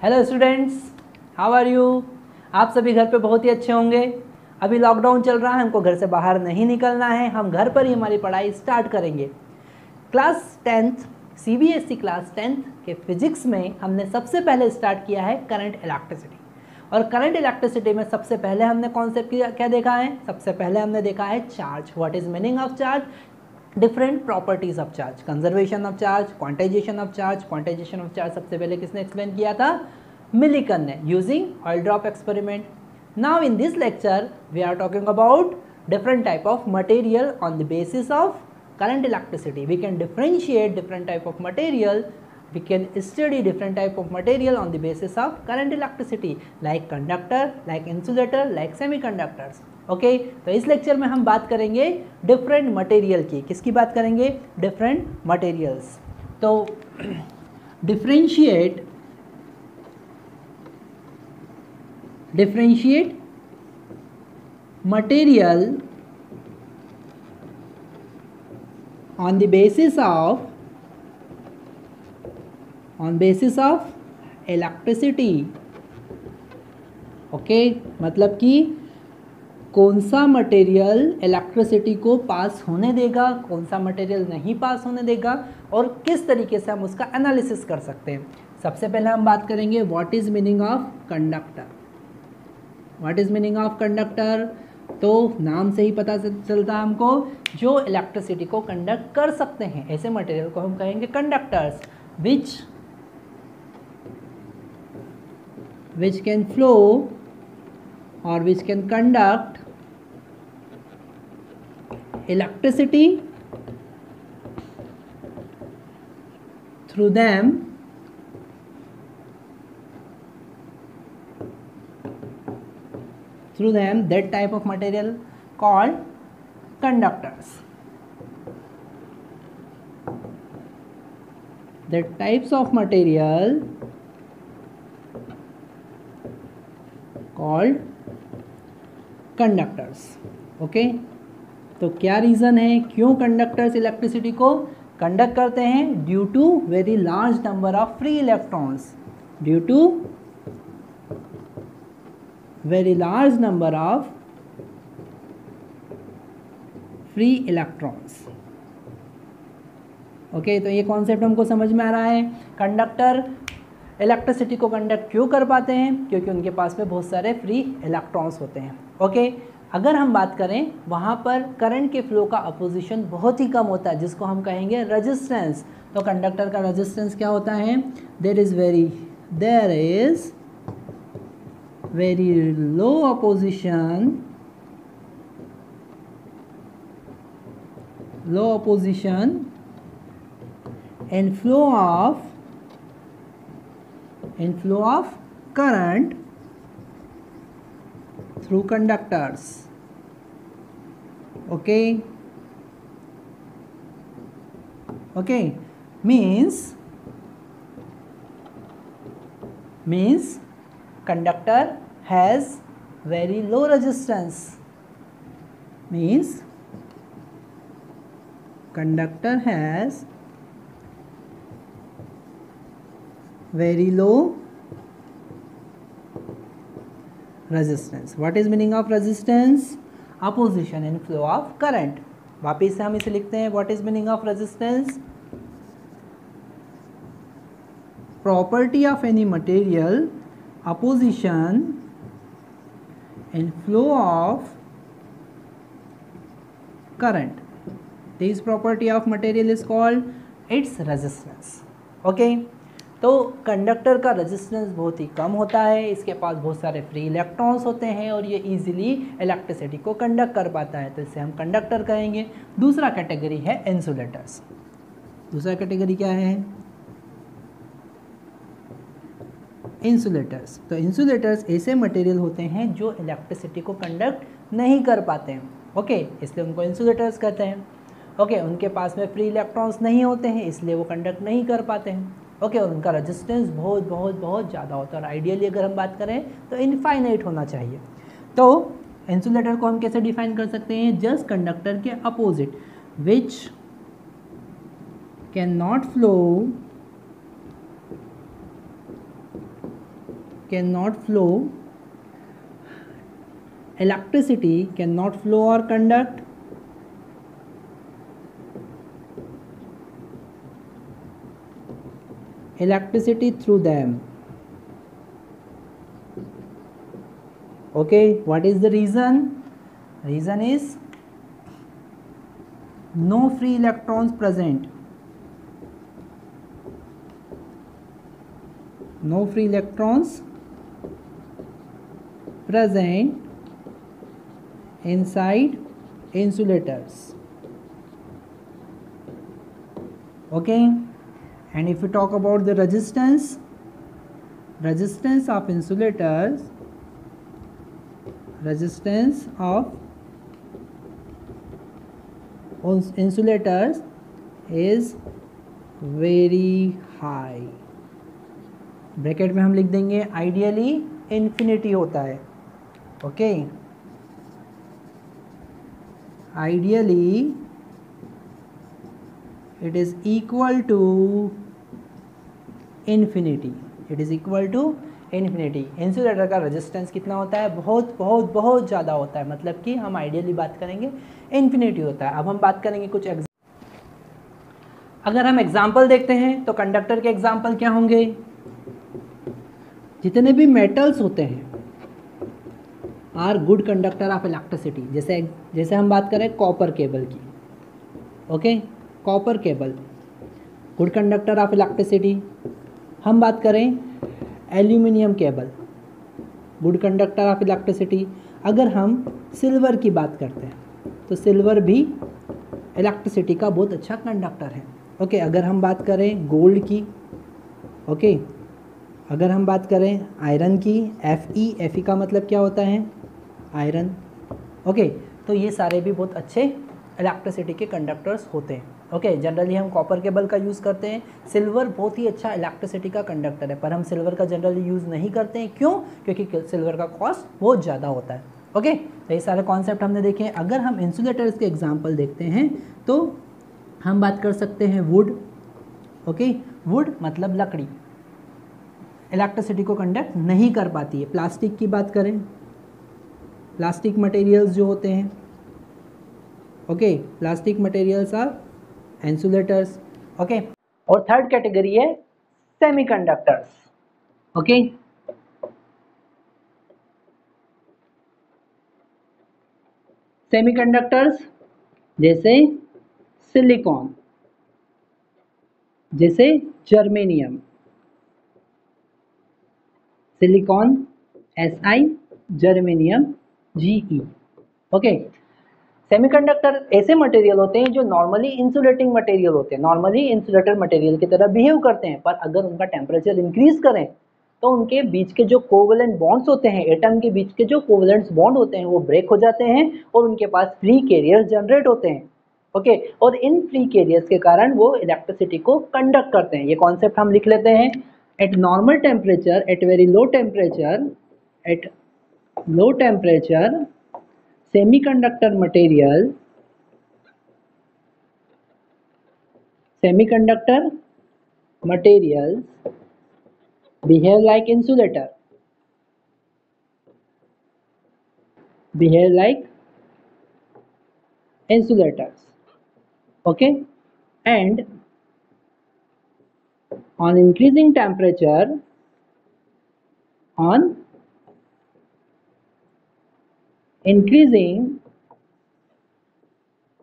Hello students, how are you. आप सभी घर पे बहुत ही अच्छे होंगे। अभी लॉकडाउन चल रहा है, हमको घर से बाहर नहीं निकलना है, हम घर पर ही हमारी पढ़ाई स्टार्ट करेंगे। Class 10th CBSE class 10th के फिजिक्स में हमने सबसे पहले स्टार्ट किया है करंट इलेक्ट्रिसिटी। और करंट इलेक्ट्रिसिटी में सबसे पहले हमने कॉन्सेप्ट क्या देखा है? सबसे पहले हमने देखा है charge. What is meaning of charge? Different properties of charge, conservation of charge, quantization of charge. Quantization of charge सबसे पहले किसने एक्सप्लेन किया था? मिलिकन ने, using oil drop experiment. Now in this lecture we are talking about different type of material on the basis of current electricity. We can differentiate different type of material. We can study different type of material on the basis of current electricity, like conductor, like insulator, like semiconductors. Okay तो इस lecture में हम बात करेंगे different material की। किसकी बात करेंगे? Different materials. तो differentiate material on the basis of electricity. Okay मतलब कि कौन सा मटेरियल इलेक्ट्रिसिटी को पास होने देगा, कौन सा मटेरियल नहीं पास होने देगा, और किस तरीके से हम उसका एनालिसिस कर सकते हैं। सबसे पहले हम बात करेंगे what is meaning of conductor. What is meaning of conductor? तो नाम से ही पता चलता है हमको, जो इलेक्ट्रिसिटी को कंडक्ट कर सकते हैं, ऐसे मटेरियल को हम कहेंगे conductors. which can flow or which can conduct electricity through them that type of material called conductors. That types of material called conductors. Okay तो क्या रीज़न है क्यों कंडक्टर्स इलेक्ट्रिसिटी को कंडक्ट करते हैं? Due to very large number of free electrons. Due to very large number of free electrons. Okay तो ये concept हमको समझ में आ रहा है। कंडक्टर इलेक्ट्रिसिटी को कंडक्ट क्यों कर पाते हैं? क्योंकि उनके पास में बहुत सारे फ्री इलेक्ट्रॉन्स होते हैं। ओके अगर हम बात करें वहाँ पर करंट के फ्लो का अपोजिशन बहुत ही कम होता है, जिसको हम कहेंगे रेजिस्टेंस। तो कंडक्टर का रेजिस्टेंस क्या होता है? There is very low opposition and flow of current through conductors. Okay means conductor has very low resistance. Means conductor has very low resistance. What is meaning of resistance? Opposition and flow of current. वापिस से हम इसे लिखते हैं, what is meaning of resistance? Property of any material, opposition and flow of current. This property of material is called its resistance. Okay तो conductor का resistance बहुत ही कम होता है, इसके पास बहुत सारे फ्री इलेक्ट्रॉन्स होते हैं और ये इजीली इलेक्ट्रिसिटी को कंडक्ट कर पाता है, तो इसे हम कंडक्टर कहेंगे। दूसरा कैटेगरी है इंसुलेटर्स। दूसरा कैटेगरी क्या है? इंसुलेटर्स। तो इंसुलेटर्स ऐसे मटेरियल होते हैं जो इलेक्ट्रिसिटी को कंडक्ट नहीं कर पाते हैं। ओके इसलिए उनको इंसुलेटर्स कहते हैं। ओके उनके पास में फ्री इलेक्ट्रॉन्स नहीं होते हैं, इसलिए वो कंडक्ट नहीं कर पाते हैं। ओके और उनका रेजिस्टेंस बहुत ज़्यादा होता है, और आइडियली अगर हम बात करें तो इनफाइनाइट होना चाहिए। तो इंसुलेटर को हम कैसे डिफाइन कर सकते हैं? जस्ट कंडक्टर के opposite, which can not flow can not flow, electricity cannot flow or conduct, electricity through them. Okay, what is the reason? Reason is no free electrons present, no free electrons present inside insulators. Okay, and if we talk about the resistance of insulators, resistance of insulators is very high. Bracket में हम लिख देंगे ideally infinity होता है. Okay, ideally it is equal to infinity, it is equal to infinity. Insulator का resistance कितना होता है? बहुत बहुत बहुत ज़्यादा होता है, मतलब कि हम आइडियली बात करेंगे इन्फिनिटी होता है. अब हम बात करेंगे कुछ अगर हम एग्जाम्पल देखते हैं तो कंडक्टर के एग्जाम्पल क्या होंगे? जितने भी मेटल्स होते हैं are good conductor of electricity. जैसे हम बात करें कॉपर केबल की. Okay, copper cable good conductor of electricity. हम बात करें aluminium cable, good conductor of electricity. अगर हम सिल्वर की बात करते हैं तो सिल्वर भी इलेक्ट्रिसिटी का बहुत अच्छा कंडक्टर है. ओके, अगर हम बात करें गोल्ड की, ओके, अगर हम बात करें आयरन की, Fe का मतलब क्या होता है? आयरन. ओके, तो ये सारे भी बहुत अच्छे इलेक्ट्रिसिटी के कंडक्टर्स होते हैं. ओके, जनरली हम कॉपर केबल का यूज़ करते हैं. सिल्वर बहुत ही अच्छा इलेक्ट्रिसिटी का कंडक्टर है, पर हम सिल्वर का जनरली यूज़ नहीं करते हैं. क्यों? क्योंकि सिल्वर का कॉस्ट बहुत ज़्यादा होता है. ओके, तो ये सारे कॉन्सेप्ट हमने देखे हैं. अगर हम इंसुलेटर्स के एग्जाम्पल देखते हैं तो हम बात कर सकते हैं वुड. ओके, वुड मतलब लकड़ी इलेक्ट्रिसिटी को कंडक्ट नहीं कर पाती है. प्लास्टिक की बात करें, प्लास्टिक मटेरियल्स जो होते हैं, okay, plastic materials are insulators. Okay, और थर्ड कैटेगरी है सेमीकंडक्टर्स. ओके, सेमीकंडक्टर्स जैसे सिलिकॉन, जैसे germanium, silicon Si, germanium Ge. Okay, semiconductor ऐसे मटेरियल होते हैं जो नॉर्मली इंसुलेटिंग मटेरियल होते हैं, नॉर्मली इंसुलेटर मटेरियल की तरह बिहेव करते हैं, पर अगर उनका टेम्परेचर इंक्रीज करें तो उनके बीच के जो कोवेलेंट बॉन्ड्स होते हैं, एटम के बीच के जो कोवेलेंट बॉन्ड होते हैं वो ब्रेक हो जाते हैं और उनके पास फ्री कैरियर्स जनरेट होते हैं. ओके, और इन फ्री कैरियर्स के कारण वो इलेक्ट्रिसिटी को कंडक्ट करते हैं. ये कॉन्सेप्ट हम लिख लेते हैं. At normal temperature, at very low temperature, at low temperature, semiconductor materials behave like insulator, behave like insulators. Okay, and on increasing temperature, on increasing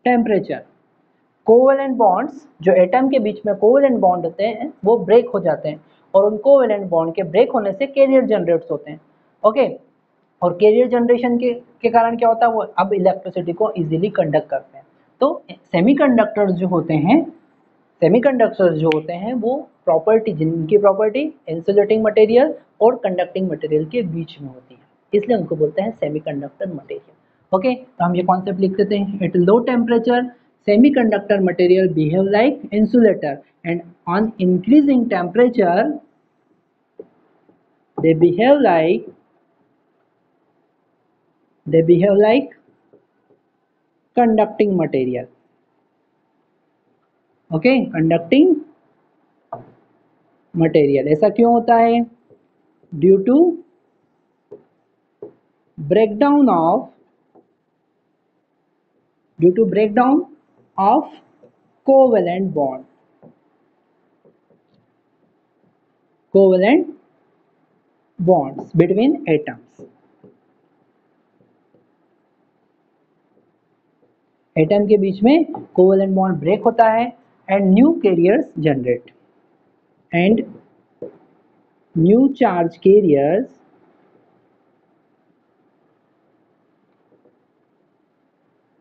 temperature, covalent bonds जो atom के बीच में कोवेलेंट बॉन्ड होते हैं वो break हो जाते हैं और उन कोवेलेंट बॉन्ड के ब्रेक होने से कैरियर जनरेट्स होते हैं. ओके, और कैरियर जनरेशन के कारण क्या होता है? वो अब इलेक्ट्रिसिटी को इजीली कंडक्ट करते हैं. तो सेमीकंडक्टर्स जो होते हैं वो प्रॉपर्टी, जिनकी प्रॉपर्टी इंसुलेटिंग मटेरियल और कंडक्टिंग मटेरियल के बीच में होती है, इसलिए उनको बोलते हैं सेमीकंडक्टर मटेरियल. ओके, तो हम ये कॉन्सेप्ट लिख देते हैं. At low temperature semiconductor material behave like insulator and on increasing temperature they behave like conducting material. Okay, conducting material. ऐसा क्यों होता है? Due to breakdown of covalent bonds between atoms. Atom के बीच में कोवेलेंट बॉन्ड ब्रेक होता है and new carriers new charge carriers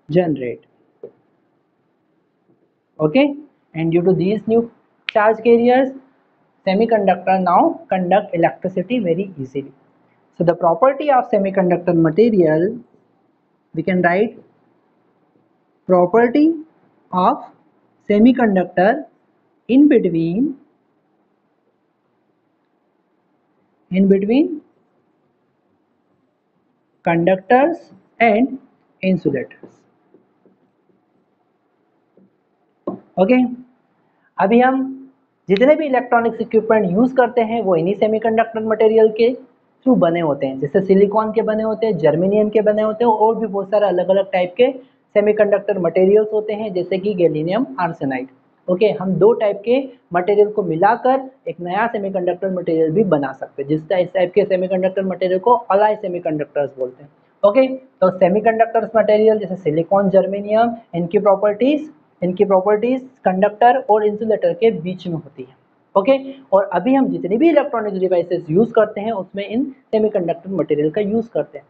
generate. Okay, and due to these new charge carriers, semiconductor now conduct electricity very easily. So the property of semiconductor material, we can write property of semiconductor in between conductors and insulators. Okay अभी हम जितने भी electronics equipment use करते हैं वो इन्हीं semiconductor material के through बने होते हैं, जैसे सिलिकॉन के बने होते हैं, जर्मेनियम के बने होते हैं और भी बहुत सारे अलग अलग टाइप के सेमीकंडक्टर मटेरियल्स होते हैं, जैसे कि गैलियम आर्सेनाइड। ओके हम दो टाइप के मटेरियल को मिलाकर एक नया सेमीकंडक्टर मटेरियल भी बना सकते हैं, जिस टाइप के सेमीकंडक्टर मटेरियल को अलाय सेमीकंडक्टर्स बोलते हैं। ओके तो सेमीकंडक्टर्स मटेरियल जैसे सिलिकॉन, जर्मेनियम, इनकी प्रॉपर्टीज कंडक्टर और इंसुलेटर के बीच में होती है। ओके और अभी हम जितनी भी इलेक्ट्रॉनिक डिवाइसेस यूज करते हैं उसमें इन सेमीकंडक्टर मटेरियल का यूज करते हैं।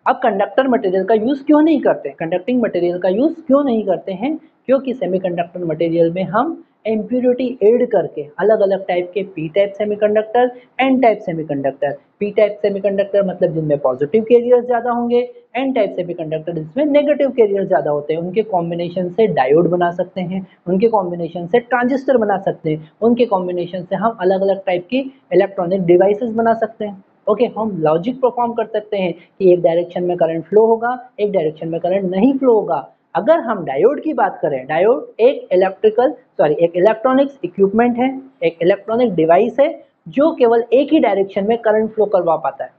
अब कंडक्टर मटेरियल का यूज क्यों नहीं करते, कंडक्टिंग मटेरियल का यूज क्यों नहीं करते हैं? क्योंकि सेमीकंडक्टर मटेरियल में हम इम्प्योरिटी ऐड करके अलग अलग टाइप के P type semiconductor, N type semiconductor, P type semiconductor मतलब जिनमें पॉजिटिव कैरियर्स ज़्यादा होंगे, एन टाइप सेमीकंडक्टर जिसमें नेगेटिव कैरियर्स ज़्यादा होते हैं, उनके कॉम्बिनेशन से डायोड बना सकते हैं, उनके कॉम्बिनेशन से ट्रांजिस्टर बना सकते हैं, उनके कॉम्बिनेशन से हम अलग अलग टाइप की इलेक्ट्रॉनिक डिवाइसेस बना सकते हैं। ओके हम लॉजिक परफॉर्म कर सकते हैं कि एक डायरेक्शन में करंट फ्लो होगा, एक डायरेक्शन में करंट नहीं फ्लो होगा। अगर हम डायोड की बात करें, डायोड एक इलेक्ट्रॉनिक्स इक्विपमेंट है, एक इलेक्ट्रॉनिक डिवाइस है जो केवल एक ही डायरेक्शन में करंट फ्लो करवा पाता है।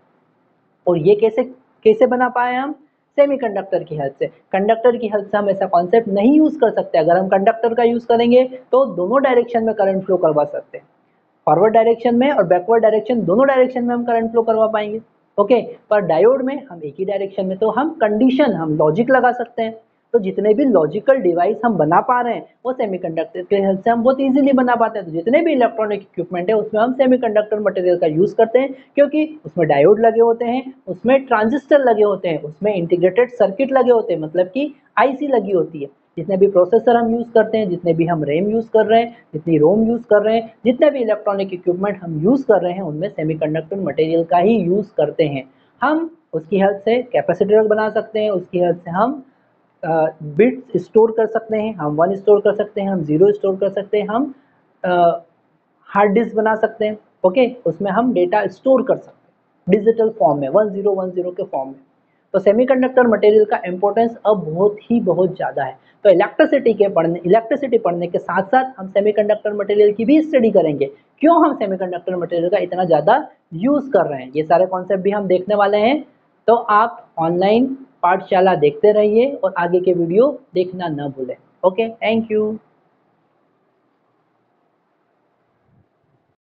और ये कैसे बना पाए हम? सेमीकंडक्टर की हेल्प से। कंडक्टर की हेल्प से हम ऐसा कॉन्सेप्ट नहीं यूज कर सकते। अगर हम कंडक्टर का यूज करेंगे तो दोनों डायरेक्शन में करंट फ्लो करवा सकते हैं, फॉरवर्ड डायरेक्शन में और बैकवर्ड डायरेक्शन, दोनों डायरेक्शन में हम करंट फ्लो करवा पाएंगे। ओके पर डायोड में हम एक ही डायरेक्शन में, तो हम लॉजिक लगा सकते हैं। तो जितने भी लॉजिकल डिवाइस हम बना पा रहे हैं वो सेमीकंडक्टर के हेल्प से हम बहुत इजीली बना पाते हैं। तो जितने भी इलेक्ट्रॉनिक इक्विपमेंट है उसमें हम सेमीकंडक्टर मटेरियल का यूज करते हैं, क्योंकि उसमें डायोड लगे होते हैं, उसमें ट्रांजिस्टर लगे होते हैं, उसमें इंटीग्रेटेड सर्किट लगे होते हैं, मतलब कि आईसी लगी होती है। जितने भी प्रोसेसर हम यूज करते हैं, जितने भी हम रैम यूज कर रहे हैं, जितनी रोम यूज कर रहे हैं, जितने भी इलेक्ट्रॉनिक इक्विपमेंट हम यूज कर रहे हैं उनमें सेमीकंडक्टर मटेरियल का ही यूज करते हैं। हम उसकी हेल्प से कैपेसिटर बना सकते हैं, उसकी हेल्प से हम बिट्स स्टोर कर सकते हैं, हम 1 स्टोर कर सकते हैं, हम 0 स्टोर कर सकते हैं, हम हार्ड डिस्क बना सकते हैं। ओके उसमें हम डेटा स्टोर कर सकते हैं डिजिटल फॉर्म में, 1010 के फॉर्म में। तो सेमीकंडक्टर मटेरियल का इंपॉर्टेंस अब बहुत ज़्यादा है। तो इलेक्ट्रिसिटी पढ़ने के साथ साथ हम सेमीकंडक्टर मटेरियल की भी स्टडी करेंगे, क्यों हम सेमीकंडक्टर मटेरियल का इतना ज़्यादा यूज़ कर रहे हैं। ये सारे कॉन्सेप्ट भी हम देखने वाले हैं। तो आप ऑनलाइन पाठशाला देखते रहिए और आगे के वीडियो देखना न भूलें। Okay thank you.